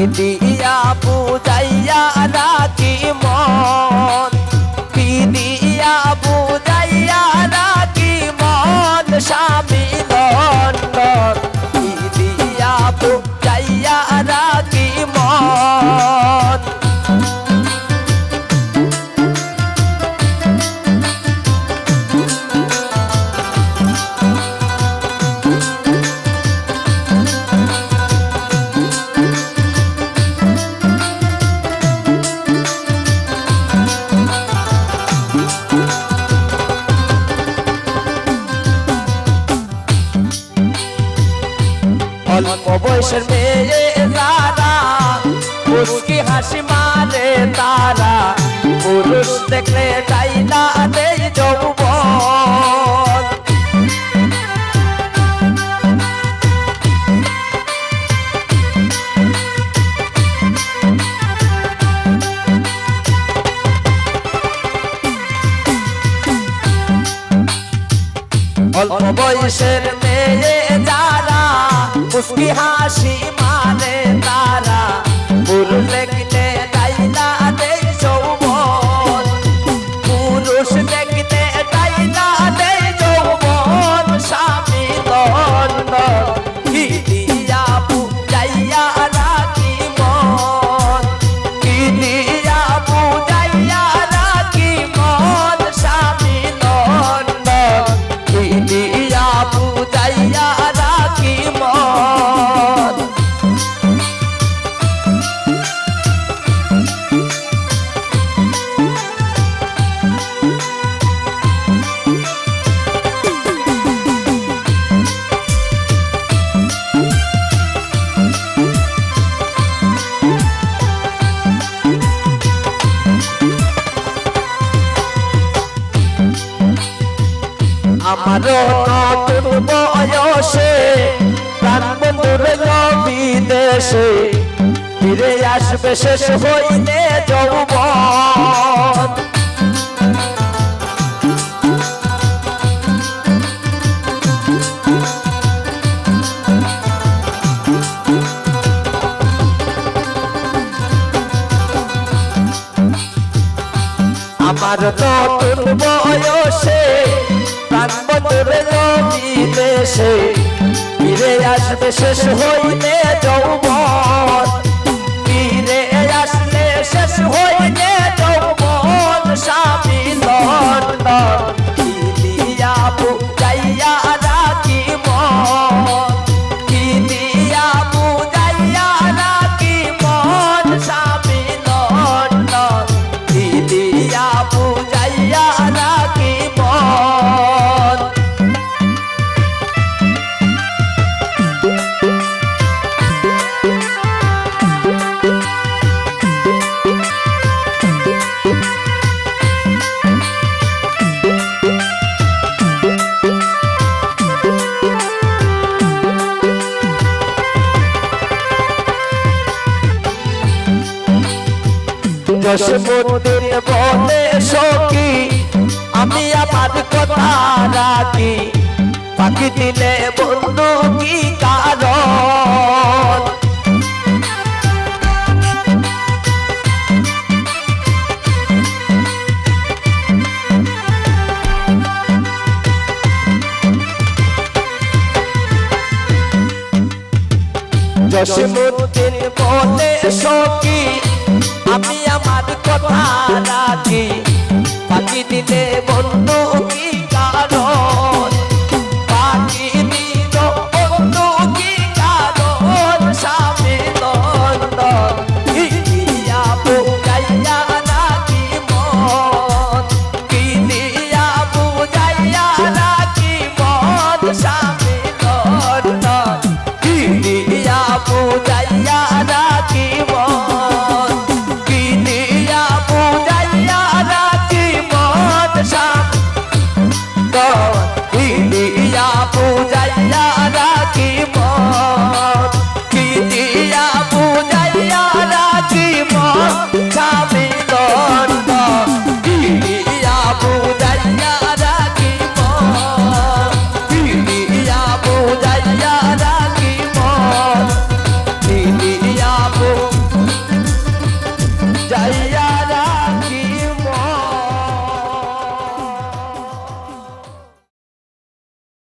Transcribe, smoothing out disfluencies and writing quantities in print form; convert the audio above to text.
দিয়া বুঝাইয়া রাখি মন, কি দিয়া বুঝাইয়া রাখি মন স্বামী লন্ডন, কি দিয়া বুঝাইয়া রাখি মন। অল্প বয়সের মেয়ে যারা মুস্কি হাসি মারে তারা, পুরুষ দেখলে ডাইলা দেই যৌবন। অল্প বয়সের মেয়ে যারা মুস্কি হাসি মারে তারা, পুরুষ দেখলে ডাইলা দেই যৌবন, পুরুষ দেখলে ডাইলা দেই যৌবন স্বামী লন্ডন, কি দিয়া বুঝাইয়া রাখি মন, কি দিয়া বুঝাইয়া রাখি মন স্বামী লন্ডন, কি দিয়া বুঝাইয়া রাখি মন। আমারও নতুন বয়সে প্রাণ বন্ধুর বিদেশে, ফিরে আসবে শেষ হইলে যৌবন। আমার নতুন বয়সে প্রাণ বন্ধুর বিদেশে, ফিরে আসবে শেষ হইলে যৌবন, ফিরে আসলে শেষ হইলে যৌবন স্বামী লন্ডন, কি দিয়া বুঝাইয়া রাখি মন, কি দিয়া বুঝাইয়া রাখি মন স্বামী লন্ডন, কি দিয়া বুঝাইয়া রাখি মন। জসীমউদ্দিন বলে সখী আমি আমার কথা রাখি, ফাঁকি দিলে বন্ধু কি কারণ, জসীমউদ্দিন বলে সখী আমি আমার কথা রাখি, ফাঁকি দিলে বন্ধু